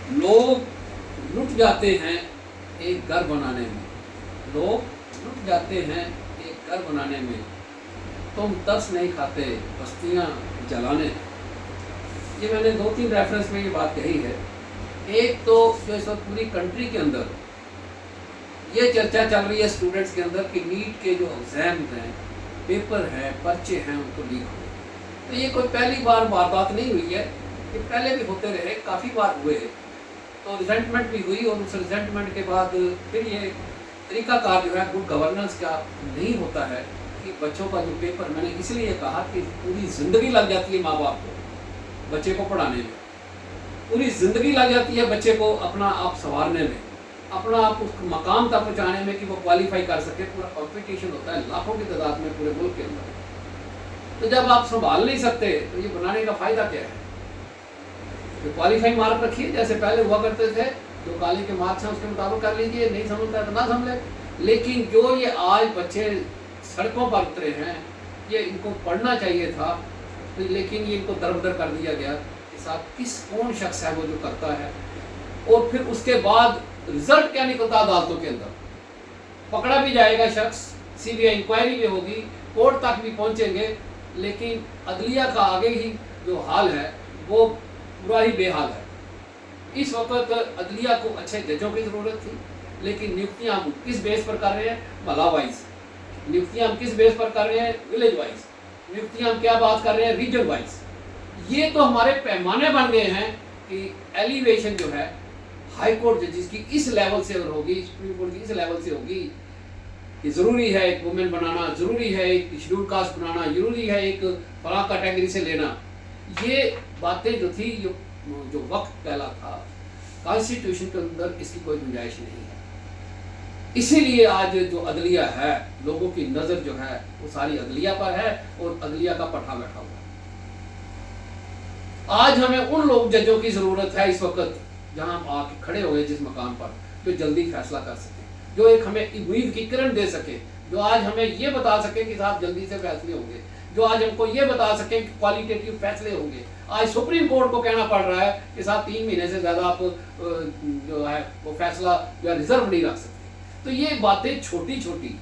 लोग लुट जाते हैं एक घर बनाने में, लोग लुट जाते हैं एक घर बनाने में, तुम तरस नहीं खाते बस्तियां जलाने। ये मैंने 2-3 रेफरेंस में ये बात कही है। एक तो जो इस वक्त पूरी कंट्री के अंदर ये चर्चा चल रही है स्टूडेंट्स के अंदर कि नीट के जो एग्जाम हैं, पेपर हैं, पर्चे हैं, उनको लीक हो। तो ये कोई पहली बार वारदात नहीं हुई है, ये पहले भी होते रहे, काफ़ी बार हुए। तो रिजेंटमेंट भी हुई और उस रिजेंटमेंट के बाद फिर ये तरीकाकार जो है गुड गवर्नेंस का नहीं होता है कि बच्चों का जो पेपर, मैंने इसलिए कहा कि पूरी ज़िंदगी लग जाती है माँ बाप को बच्चे को पढ़ाने में, पूरी ज़िंदगी लग जाती है बच्चे को अपना आप संवारने में, अपना आप उस मकाम तक पहुँचाने में कि वो क्वालिफाई कर सके। पूरा कंपटीशन होता है लाखों की तादाद में पूरे मुल्क के अंदर। तो जब आप संभाल नहीं सकते तो ये बनाने का फ़ायदा क्या है? तो क्वालिफाइंग मार्क रखिए जैसे पहले हुआ करते थे, जो कॉलेज के मार्क्स हैं उसके मुताबिक कर लीजिए, नहीं समझता है तो ना समझे। लेकिन जो ये आज बच्चे सड़कों पर उतरे हैं, ये इनको पढ़ना चाहिए था, लेकिन ये इनको दरबदर कर दिया गया कि साहब कौन शख्स है वो जो करता है। और फिर उसके बाद रिजल्ट क्या निकलता अदालतों के अंदर, पकड़ा भी जाएगा शख्स, सीबीआई इंक्वायरी भी होगी, कोर्ट तक भी पहुंचेंगे, लेकिन अदलिया का आगे ही जो हाल है वो पूरा ही बेहाल है। इस वक्त अदलिया को अच्छे जजों की ज़रूरत थी, लेकिन नियुक्तियाँ हम किस बेस पर कर रहे हैं? महला वाइज नियुक्तियाँ हम किस बेस पर कर रहे हैं? विलेज वाइज नियुक्तियाँ हम क्या बात कर रहे हैं? Region wise. ये तो हमारे पैमाने बन गए हैं कि एलिवेशन जो है हाई कोर्ट जजिस की इस लेवल से अगर होगी, सुप्रीम कोर्ट की इस लेवल से होगी कि ज़रूरी है एक वुमेन बनाना, ज़रूरी है एक शेड्यूल कास्ट बनाना, ज़रूरी है एक फला कैटेगरी से लेना। ये बातें जो थी, जो वक्त पहला था, कॉन्स्टिट्यूशन के अंदर इसकी कोई गुंजाइश नहीं है। इसीलिए आज जो अदलिया है, लोगों की नज़र जो है वो सारी अदलिया पर है और अदलिया का पठा बैठा हुआ है। आज हमें उन लोग जजों की ज़रूरत है इस वक्त जहां हम आके खड़े हो गए जिस मकाम पर, जो जल्दी फैसला कर सके, जो एक हमें उम्मीद की किरण दे सके, जो आज हमें ये बता सके कि साहब जल्दी से फैसले होंगे, जो आज हमको ये बता सके कि क्वालिटेटिव फैसले होंगे। आज सुप्रीम कोर्ट को कहना पड़ रहा है कि साहब 3 महीने से ज़्यादा आप जो है वो फैसला जो है रिजर्व नहीं रख सकते। तो ये बातें छोटी छोटी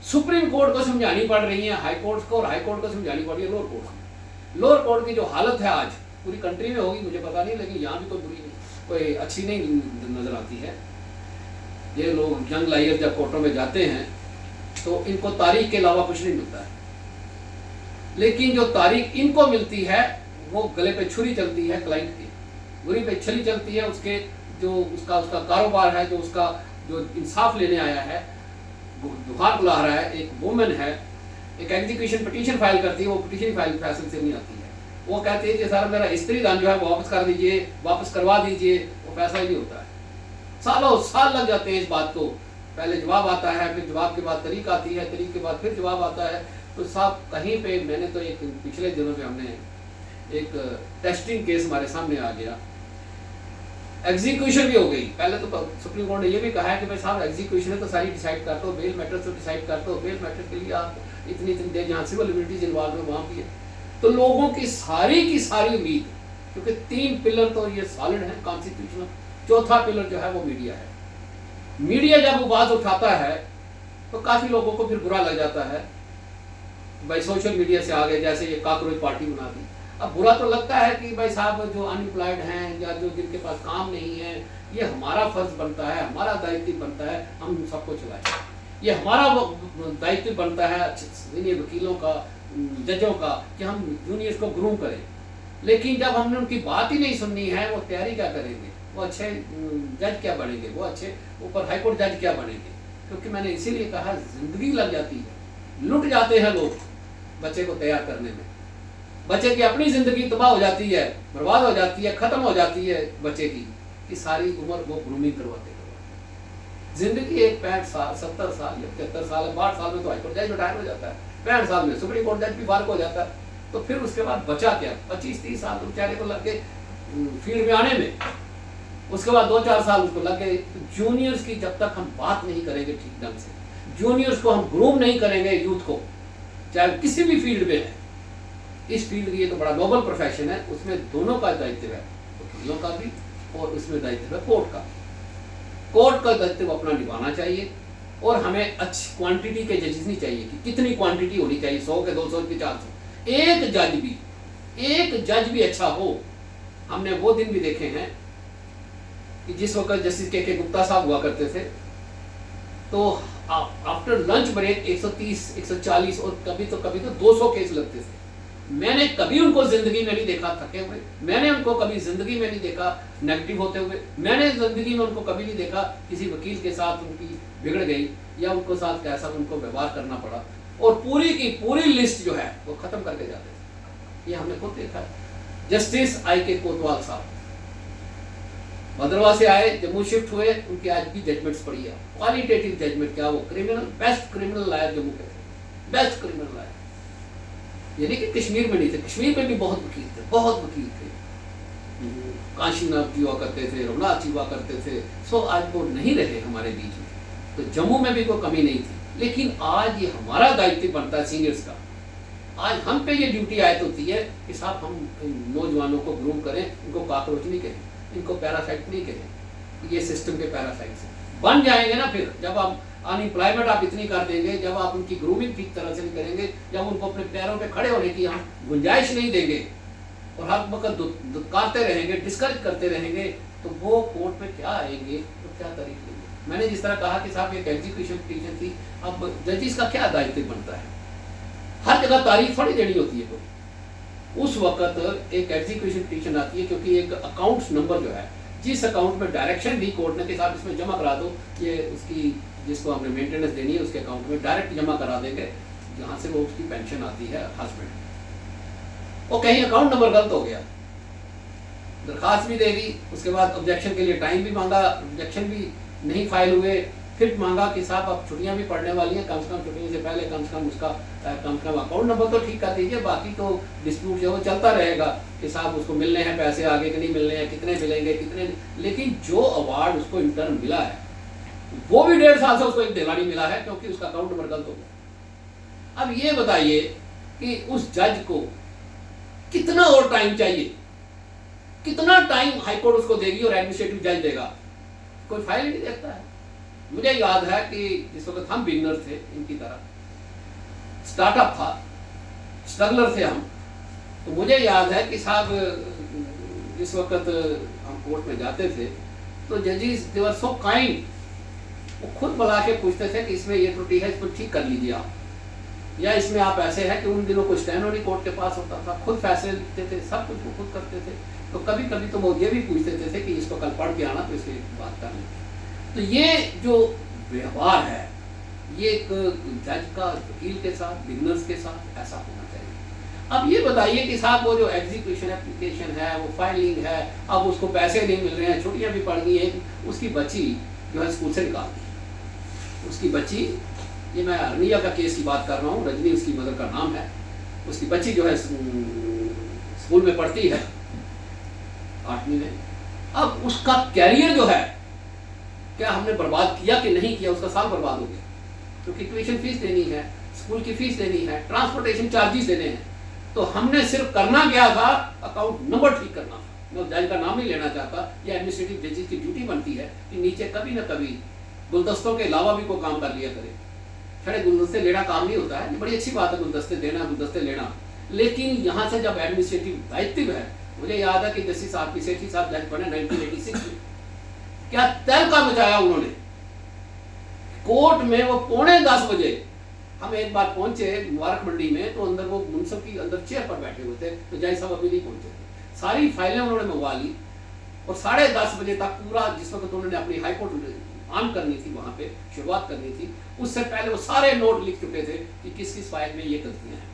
सुप्रीम कोर्ट को समझानी पड़ रही हैं, हाई कोर्ट को, और हाई कोर्ट को समझानी पड़ रही है लोअर कोर्ट को। लोअर कोर्ट की जो हालत है आज पूरी कंट्री में होगी मुझे पता नहीं, लेकिन यहाँ भी कोई बुरी नहीं, कोई अच्छी नहीं नज़र आती है। ये लोग यंग लायर जब कोर्टों में जाते हैं तो इनको तारीख के अलावा कुछ नहीं मिलता है, लेकिन जो तारीख इनको मिलती है वो गले पे छुरी चलती है क्लाइंट की, गुरी पे छुरी चलती है उसके जो उसका कारोबार है, जो उसका जो इंसाफ लेने आया है, दुकान बुला रहा है, एक वुमेन है, एक एग्जीक्यूशन पिटीशन फाइल करती है, वो पिटीशन फाइल फैसल से नहीं आती है। वो कहती है कि सर मेरा स्त्री दान जो है वो वापस कर दीजिए, वापस करवा दीजिए, वो फैसला ही नहीं होता है। सालों साल लग जाते हैं इस बात को, पहले जवाब आता है, फिर जवाब के बाद तरीक आती है, तरीक के बाद फिर जवाब आता है। तो साहब कहीं पे मैंने तो एक पिछले दिनों में हमने एक टेस्टिंग केस हमारे सामने आ गया, एग्जीक्यूशन भी हो गई। पहले तो सुप्रीम कोर्ट ने ये भी कहा है कि भाई साहब एग्जीक्यूशन है तो सारी डिसाइड कर दो, बेल मैटर तो डिसाइड कर दो, बेल मैटर के लिए आप इतनी देर जहाँ सिविल लिबर्टीज इन्वॉल्व है वहाँ भी है। तो लोगों की सारी उम्मीद, क्योंकि 3 पिलर तो ये सॉलिड है कॉन्स्टिट्यूशनल, चौथा पिलर जो है वो मीडिया है। मीडिया जब आवाज उठाता है तो काफ़ी लोगों को फिर बुरा लग जाता है, भाई सोशल मीडिया से आगे जैसे ये कॉकरोच पार्टी बना दी। अब बुरा तो लगता है कि भाई साहब जो अनएम्प्लॉयड हैं या जो जिनके पास काम नहीं है, ये हमारा फर्ज बनता है, हमारा दायित्व बनता है हम सबको चलाएं। ये हमारा दायित्व बनता है सीनियर वकीलों का, जजों का, कि हम जूनियर्स को ग्रूम करें। लेकिन जब हमने उनकी बात ही नहीं सुननी है, वो तैयारी क्या करेंगे, वो अच्छे जज क्या बनेंगे, वो अच्छे ऊपर हाईकोर्ट जज क्या बनेंगे? क्योंकि मैंने इसीलिए कहा जिंदगी लग जाती है, लुट जाते हैं लोग बच्चे को तैयार करने में, बच्चे की अपनी ज़िंदगी तबाह हो जाती है, बर्बाद हो जाती है, ख़त्म हो जाती है बच्चे की, कि सारी उम्र वो ग्रूमिंग करवाते ज़िंदगी एक 65 साल 70 साल या 75 साल 62 साल में तो हाईकोर्ट जज रिटायर हो जाता है, 65 साल में सुप्रीम कोर्ट जज भी फार्ग हो जाता है। तो फिर उसके बाद बचा क्या? 25-30 साल तो बेचारे को लग गए फील्ड में आने में, उसके बाद 2-4 साल उसको लग गए। जूनियर्स की जब तक हम बात नहीं करेंगे ठीक ढंग से, जूनियर्स को हम ग्रूम नहीं करेंगे, यूथ को, चाहे किसी भी फील्ड में है, इस फील्ड की ये तो बड़ा नोबल प्रोफेशन है, उसमें दोनों का दायित्व है, वकीलों का भी और उसमें दायित्व है कोर्ट का। कोर्ट का दायित्व अपना निभाना चाहिए और हमें अच्छी क्वांटिटी के जजेस नहीं चाहिए कि कितनी क्वांटिटी होनी चाहिए, 100 के 200 के 400। एक जज भी अच्छा हो। हमने वो दिन भी देखे हैं कि जिस वक्त जस्टिस के गुप्ता साहब हुआ करते थे तो आफ्टर लंच ब्रेक 130, 140 और कभी तो 200 केस लगते थे। मैंने कभी उनको जिंदगी में नहीं देखा थके हुए, मैंने उनको कभी जिंदगी में नहीं देखा नेगेटिव होते हुए, मैंने जिंदगी में उनको कभी नहीं देखा किसी वकील के साथ उनकी बिगड़ गई या उनको साथ कैसा उनको व्यवहार करना पड़ा, और पूरी की पूरी लिस्ट जो है वो खत्म करके जाते थे। ये हमने खुद देखा है। जस्टिस आई के कोतवाल साहब भद्रवाह से आए, जम्मू शिफ्ट हुए, उनकी आज भी जजमेंट्स पड़ी है, क्वालिटेटिव जजमेंट। क्या वो criminal, best criminal lawyer Jammu के थे, बेस्ट क्रिमिनल लायर। यानी कि कश्मीर में नहीं थे, कश्मीर में भी बहुत वकील थे, बहुत वकील थे। काशीनाथ जी हुआ करते थे, रघुनाथ जी हुआ करते थे। सो आज वो नहीं रहे हमारे बीच में, तो जम्मू में भी कोई कमी नहीं थी। लेकिन आज ये हमारा दायित्व बनता है सीनियर्स का, आज हम पे ये ड्यूटी आयत होती है कि साहब हम नौजवानों को ग्रूम करें, इनको कॉकरोच नहीं कहें, इनको पैरासाइट नहीं कहें। ये सिस्टम के पैरासाइट्स बन जाएंगे ना फिर, जब हम अनएम्प्लॉयमेंट आप इतनी कर देंगे, जब आप उनकी ग्रूमिंग ठीक तरह से नहीं करेंगे, जब उनको अपने पैरों पे खड़े होने की हम गुंजाइश नहीं देंगे और हर वक्त दुत्कारते रहेंगे, डिस्करेज करते रहेंगे, तो वो कोर्ट में क्या आएंगे, तो क्या तरीके लेंगे। मैंने जिस तरह कहा कि साहब एक एग्जीक्यूशन पिटीशन थी, अब जजिस का क्या दायित्व बनता है, हर जगह तारीफ थोड़ी देनी होती है कोई। उस वक्त एक एग्जीक्यूशन पिटीशन आती है क्योंकि एक अकाउंट्स नंबर जो है, जिस अकाउंट में डायरेक्शन दी कोर्ट ने कि साहब इसमें जमा करा दो, ये उसकी जिसको हमने मेंटेनेंस देनी है उसके अकाउंट में डायरेक्ट जमा करा देंगे, जहाँ से वो उसकी पेंशन आती है हस्बैंड। और कहीं अकाउंट नंबर गलत हो गया, दरखास्त भी दे दी, उसके बाद ऑब्जेक्शन के लिए टाइम भी मांगा, ऑब्जेक्शन भी नहीं फाइल हुए, फिर मांगा कि साहब अब छुट्टियां भी पड़ने वाली हैं, कम से कम छुट्टियों से पहले कम से कम उसका अकाउंट नंबर तो ठीक कर दीजिए, बाकी तो डिस्प्यूट जो है वो चलता रहेगा कि साहब उसको मिलने हैं पैसे, आगे के नहीं मिलने हैं, कितने मिलेंगे कितने। लेकिन जो अवार्ड उसको इंटर्न मिला है वो भी 1.5 साल से उसको एक दिवाली मिला है क्योंकि उसका अकाउंट नंबर गलत हो गया। अब ये बताइए कि उस जज को कितना और टाइम चाहिए, कितना टाइम हाईकोर्ट उसको देगी और एडमिनिस्ट्रेटिव जज देगा, कोई फाइल नहीं देखता है। मुझे याद है कि जिस वक्त हम बिगनर थे, इनकी तरह स्टार्टअप था, स्ट्रगलर थे हम, तो मुझे याद है कि साहब जिस वक्त हम कोर्ट में जाते थे तो जजेस दे वर सो काइंड, वो खुद बुला के पूछते थे कि इसमें ये त्रुटि है, इसको ठीक कर लीजिए आप, या इसमें आप ऐसे हैं कि उन दिनों कोई स्टेनो नहीं कोर्ट के पास होता था, खुद फैसले लिखते थे, सब कुछ वो खुद करते थे। तो कभी कभी तो वो ये भी पूछ देते थे कि इसको कल पढ़ के आना तो इसकी बात कर लें। तो ये जो व्यवहार है ये एक जज का वकील के साथ, बिगनर्स के साथ ऐसा होना चाहिए। अब ये बताइए कि साहब वो जो एग्जीक्यूशन एप्लीकेशन है, वो फाइलिंग है, अब उसको पैसे नहीं मिल रहे हैं, छुट्टियां भी पड़ गई हैं, उसकी बच्ची जो है स्कूल से निकाल दी, उसकी बच्ची, ये मैं अरनिया का केस की बात कर रहा हूँ, रजनी उसकी मदर का नाम है, उसकी बच्ची जो है स्कूल में पढ़ती है 8वीं में। अब उसका कैरियर जो है क्या हमने बर्बाद किया कि नहीं किया, उसका साल बर्बाद हो गया, क्योंकि ट्यूशन फीस देनी है, स्कूल की फीस देनी है, ट्रांसपोर्टेशन चार्जेस देने हैं। तो हमने सिर्फ करना क्या था, अकाउंट नंबर ठीक करना था। मैं जज का नाम नहीं लेना चाहता, यह एडमिनिस्ट्रेटिव जजेस की ड्यूटी बनती है कि नीचे कभी ना कभी गुलदस्तों के अलावा भी कोई काम कर लिया करे। खड़े गुलदस्ते लेना काम नहीं होता है, बड़ी अच्छी बात है गुलदस्ते देना, गुलदस्ते लेना, लेकिन यहाँ से जब एडमिनिस्ट्रेटिव दायित्व है, मुझे याद है कि जस्टिस साहब सेठी साहब जज बने 1986 में, क्या तहलका मचाया उन्होंने कोर्ट में। वो 9:45 बजे हम एक बार पहुंचे मुबारक मंडी में, तो अंदर वो मुंसफ की अंदर चेयर पर बैठे हुए थे, तो जज साहब अभी नहीं पहुंचे थे। सारी फाइलें उन्होंने मंगवा ली और 10:30 बजे तक पूरा, जिस वक्त उन्होंने अपनी हाईकोर्ट ऑन करनी थी, वहां पे शुरुआत करनी थी, उससे पहले वो सारे नोट लिख चुके थे कि किस किस फाइल में ये गलतियां हैं,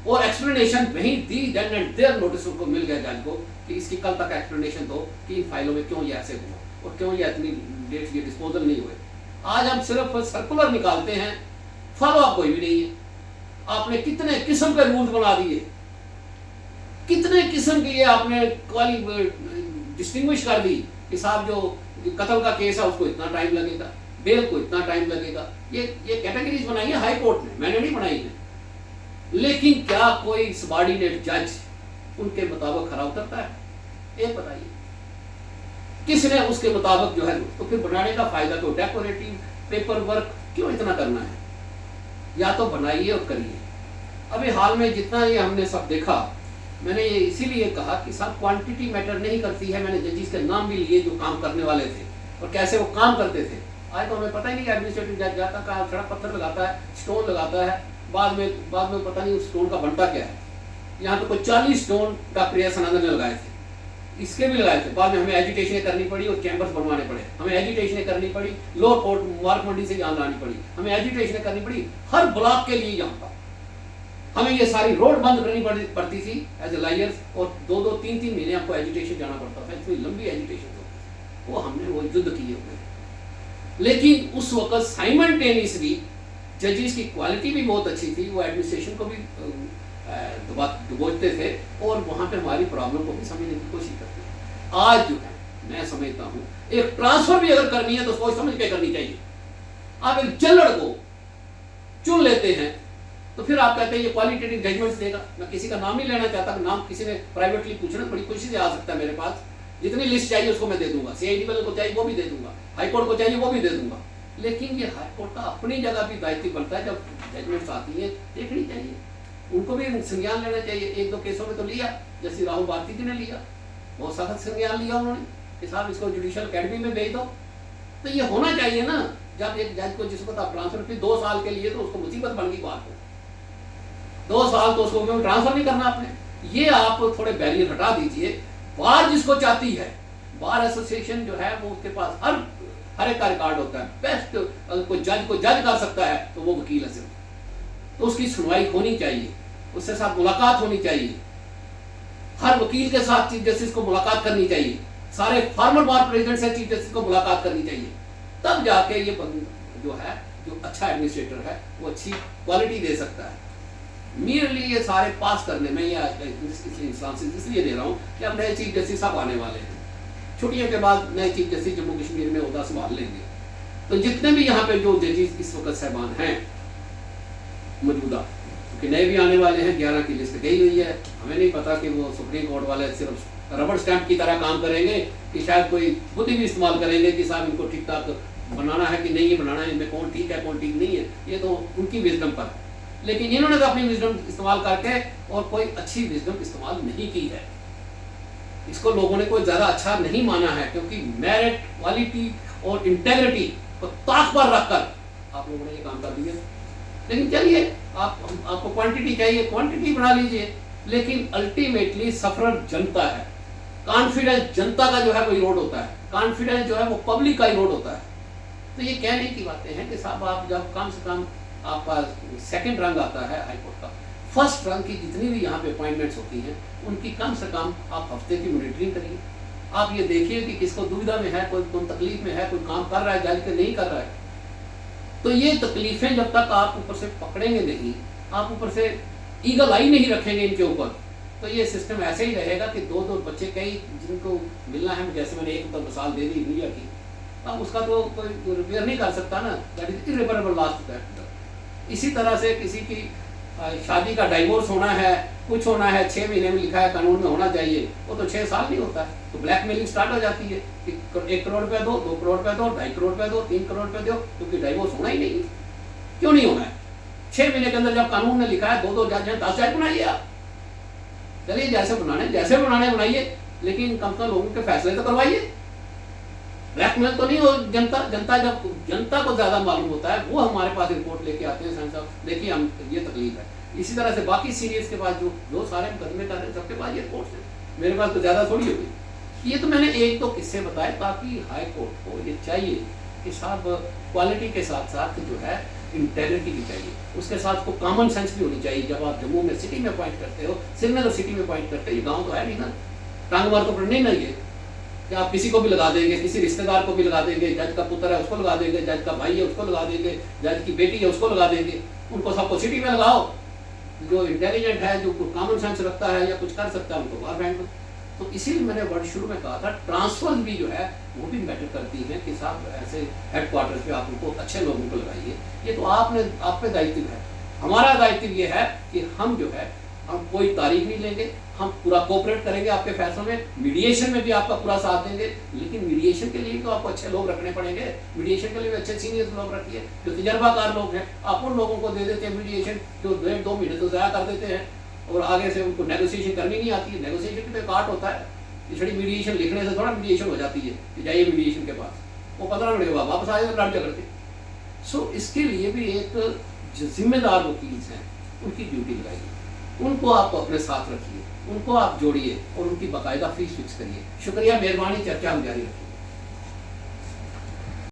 और एक्सप्लेनेशन वहीं दी, देन एंड देयर नोटिस उनको मिल गया जज को कि इसकी कल तक एक्सप्लेनेशन दो कि इन फाइलों में क्यों ये ऐसे हुआ और क्यों ये इतनी डेट ये डिस्पोजल नहीं हुए। आज हम सिर्फ सर्कुलर निकालते हैं, फॉलो अप कोई भी नहीं है। आपने कितने किस्म के रूल्स बना दिए, कितने किस्म के ये आपने डिस्टिंग्विश कर दी कि साहब जो कत्ल का केस है उसको इतना टाइम लगेगा, बेल को इतना टाइम लगेगा। ये कैटेगरीज बनाई है हाई कोर्ट ने, मैंने नहीं बनाई है। लेकिन क्या कोई सबॉर्डिनेट जज उनके मुताबिक खरा उतरता है? ये बताइए। किसने उसके मुताबिक जो है, तो फिर बनाने का फायदा तो डेकोरेटिव पेपर वर्क क्यों इतना करना है, या तो बनाइए और करिए। अभी हाल में जितना ये हमने सब देखा, मैंने ये इसीलिए कहा कि सब क्वांटिटी मैटर नहीं करती है। मैंने जजेस के नाम भी लिए जो काम करने वाले थे और कैसे वो काम करते थे। आज तो हमें पता ही नहीं कि एडमिनिस्ट्रेटिव जज जाता कहाँ, सड़क पत्थर लगाता है, स्टोन लगाता है, बाद में पता नहीं उस स्टोन का बनता क्या है। यहाँ तो कोई 40 स्टोन डॉक्टर एस आनंद ने लगाए थे, इसके भी लगाए थे। बाद में हमें एजुटेशन करनी पड़ी और चैम्बर्स बनवाने पड़े, हमें एजुटेशन करनी पड़ी, लोअर कोर्ट मुबारक मंडी से यहाँ लानी पड़ी, हमें एजुटेशन करनी पड़ी हर ब्लॉक के लिए। यहाँ पर हमें ये सारी रोड बंद करनी पड़ती थी एज ए लायर्स, और 2-2, 3-3 महीने हमको एजुटेशन जाना पड़ता था, इतनी लंबी एजुटेशन तो वो हमने वो युद्ध किए हुए। लेकिन उस वक्त साइमल्टेनियसली जजेस की क्वालिटी भी बहुत अच्छी थी, वो एडमिनिस्ट्रेशन को भी डुबोचते थे और वहाँ पे हमारी प्रॉब्लम को भी समझने की कोशिश करते थे। आज जो है मैं समझता हूँ एक ट्रांसफर भी अगर करनी है तो सोच समझ के करनी चाहिए। आप एक जल्लड़ को चुन लेते हैं तो फिर आप कहते हैं ये क्वालिटेटिव जजमेंट्स देगा। मैं किसी का नाम नहीं लेना चाहता, नाम किसी ने प्राइवेटली पूछना बड़ी खुशी से आ सकता है मेरे पास, जितनी लिस्ट चाहिए उसको मैं दे दूंगा, CID वाले को चाहिए वो भी दे दूंगा, हाई कोर्ट को चाहिए वो भी दे दूंगा। लेकिन ये हाई कोर्ट का अपनी जगह भी दायित्व बनता है, जब जजमेंट्स आती है देखनी चाहिए, उनको भी संज्ञान लेना चाहिए। 1-2 केसों में तो लिया, जैसे राहुल भारती जी ने लिया, बहुत सख्त संज्ञान लिया उन्होंने कि साहब इसको जुडिशियल अकेडमी में भेज दो। तो ये होना चाहिए ना, जब एक जज को जिसको आप ट्रांसफर फिर 2 साल के लिए, तो उसको मुसीबत बन गई बात को, 2 साल तो उसको ट्रांसफर नहीं करना आपने। ये आप थोड़े बैरियर हटा दीजिए। बार जिसको चाहती है, बार एसोसिएशन जो है वो उसके पास हर एक का रिकॉर्ड होता है। बेस्ट अगर कोई जज को जज कर सकता है तो वो वकील है सिर्फ, तो उसकी सुनवाई होनी चाहिए, उसके साथ मुलाकात होनी चाहिए, हर वकील के साथ चीफ जस्टिस को मुलाकात करनी चाहिए, सारे फॉर्मर बार प्रेसिडेंट से चीफ जस्टिस को मुलाकात करनी चाहिए। तब जाके ये जो है, जो अच्छा एडमिनिस्ट्रेटर है वो अच्छी क्वालिटी दे सकता है। मेरली ये सारे पास करने में या इसलिए दे रहा हूँ कि अब नए चीफ जस्टिस साहब आने वाले हैं, छुट्टियों के बाद नए चीफ जस्टिस जम्मू कश्मीर में ओहदा संभाल लेंगे। तो जितने भी यहाँ पे जो जजेस इस वक्त साहबान हैं मौजूदा, क्योंकि नए भी आने वाले हैं, 11 की लिस्ट गई हुई है। हमें नहीं पता कि वो सुप्रीम कोर्ट वाले सिर्फ रबड़ स्टैंप की तरह काम करेंगे कि शायद कोई बुद्धि भी इस्तेमाल करेंगे कि साहब इनको ठीक ठाक बनाना है कि नहीं बनाना है, इनमें कौन ठीक है कौन ठीक नहीं है, ये तो उनकी विजडम पर। लेकिन इन्होंने तो अपनी विजडम इस्तेमाल करके और कोई अच्छी विजडम इस्तेमाल नहीं की है। इसको लोगों ने कोई ज़्यादा अच्छा नहीं माना है, क्योंकि मेरिट, क्वालिटी और इंटेग्रिटी को ताक पर रखकर आप लोगों ने ये काम कर दिया। लेकिन चलिए, आपको क्वांटिटी चाहिए, क्वांटिटी बना लीजिए, लेकिन अल्टीमेटली सफरर जनता है। कॉन्फिडेंस जनता का जो है वो इरोड होता है, कॉन्फिडेंस जो है वो पब्लिक का इरोड होता है। तो ये कहने की बातें हैं कि साहब आप जब कम से कम आपका सेकंड रंग आता है हाईकोर्ट का, फर्स्ट रंग की जितनी भी यहाँ पे अपॉइंटमेंट्स होती हैं उनकी कम से कम आप हफ्ते की मॉनिटरिंग करिए। आप ये देखिए कि किसको दुविधा में है, कोई तकलीफ में है, कोई काम कर रहा है जज के नहीं कर रहा है। तो ये तकलीफें जब तक आप ऊपर से पकड़ेंगे नहीं, आप ऊपर से ईगल आई नहीं रखेंगे इनके ऊपर, तो ये सिस्टम ऐसे ही रहेगा कि 2-2 बच्चे कई जिनको मिलना है, जैसे मैंने एक तो मिसाल दे दी मीडिया की, अब उसका तो कोई रिपेयर नहीं कर सकता ना, that is irreparable loss to that. इसी तरह से किसी की शादी का डाइवोर्स होना है, कुछ होना है, 6 महीने में लिखा है कानून में होना चाहिए, वो तो 6 साल नहीं होता है। तो ब्लैकमेलिंग स्टार्ट हो जाती है कि 1 करोड़ रुपया दो, 2 करोड़ रुपया दो, 2.5 करोड़ रुपया दो, 3 करोड़ रुपया दो, क्योंकि डाइवोर्स होना ही नहीं। क्यों नहीं होना है? 6 महीने के अंदर जब कानून ने लिखा है 2-2 जज हैं, 10 जज बनाइए आप। चलिए जैसे बनाने बनाइए, लेकिन कम से कम लोगों के फैसले तो करवाइए। ब्लैकमेल तो नहीं हो। जब जनता को ज्यादा मालूम होता है वो हमारे पास रिपोर्ट लेके आते हैं, साहब देखिए हम ये तकलीफ है। इसी तरह से बाकी सीनियर्स के पास जो सारे मुकदमे कर रहे हैं सबके पास ये रिपोर्ट है, मेरे पास तो ज्यादा थोड़ी होगी। ये तो मैंने 1-2 किस्से बताए, ताकि हाई कोर्ट को ये चाहिए कि साहब क्वालिटी के साथ साथ जो है इंटेग्रिटी भी चाहिए, उसके साथ को कॉमन सेंस भी होनी चाहिए। जब आप जम्मू में सिटी में अपॉइंट करते हो, श्रीनगर सिटी में अपॉइंट करते हो, ये गाँव तो है नहीं ना, टांग मार तो पड़ने नहीं है कि आप किसी को भी लगा देंगे, किसी रिश्तेदार को भी लगा देंगे, जज का पुत्र है उसको लगा देंगे, जज का भाई है उसको लगा देंगे, जज की बेटी है उसको लगा देंगे, उनको सबको सिटी में लगाओ। जो इंटेलिजेंट है, जो कॉमन सेंस रखता है या कुछ कर सकता है, उनको बाहर फेंक दो। तो इसीलिए मैंने वर्ड शुरू में कहा था, ट्रांसफर भी जो है वो भी मैटर करती है कि साहब ऐसे हेडक्वार्टर्स पे आप उनको अच्छे लोगों को लगाइए। ये तो आप पे दायित्व है। हमारा दायित्व ये है कि हम जो है हम कोई तारीख नहीं लेंगे, हम पूरा कोऑपरेट करेंगे आपके फैसलों में, मीडिएशन में भी आपका पूरा साथ देंगे, लेकिन मीडिएशन के लिए तो आपको अच्छे लोग रखने पड़ेंगे। मीडिएशन के लिए अच्छे सीनियर लोग रखिए, जो तजर्बाकार लोग हैं। आप उन लोगों को दे देते हैं मीडिएशन जो 1.5-2 महीने तो ज़ाया कर देते हैं और आगे से उनको नेगोशिएशन करनी नहीं आती है। नेगोशिएशन पे काट होता है, इसलिए मीडिएशन लिखने से थोड़ा मीडिएशन हो जाती है कि जाइए मीडिएशन के पास, वो 15 मिनट के बाद वापस आ जाए लड़ झगड़ के। सो इसके लिए भी एक जो जिम्मेदार वकील हैं उनकी ड्यूटी लगाइए, उनको आप अपने साथ रखिए, उनको आप जोड़िए और उनकी बाकायदा फीस फिक्स करिए। शुक्रिया, मेहरबानी, चर्चा हम जारी रखें।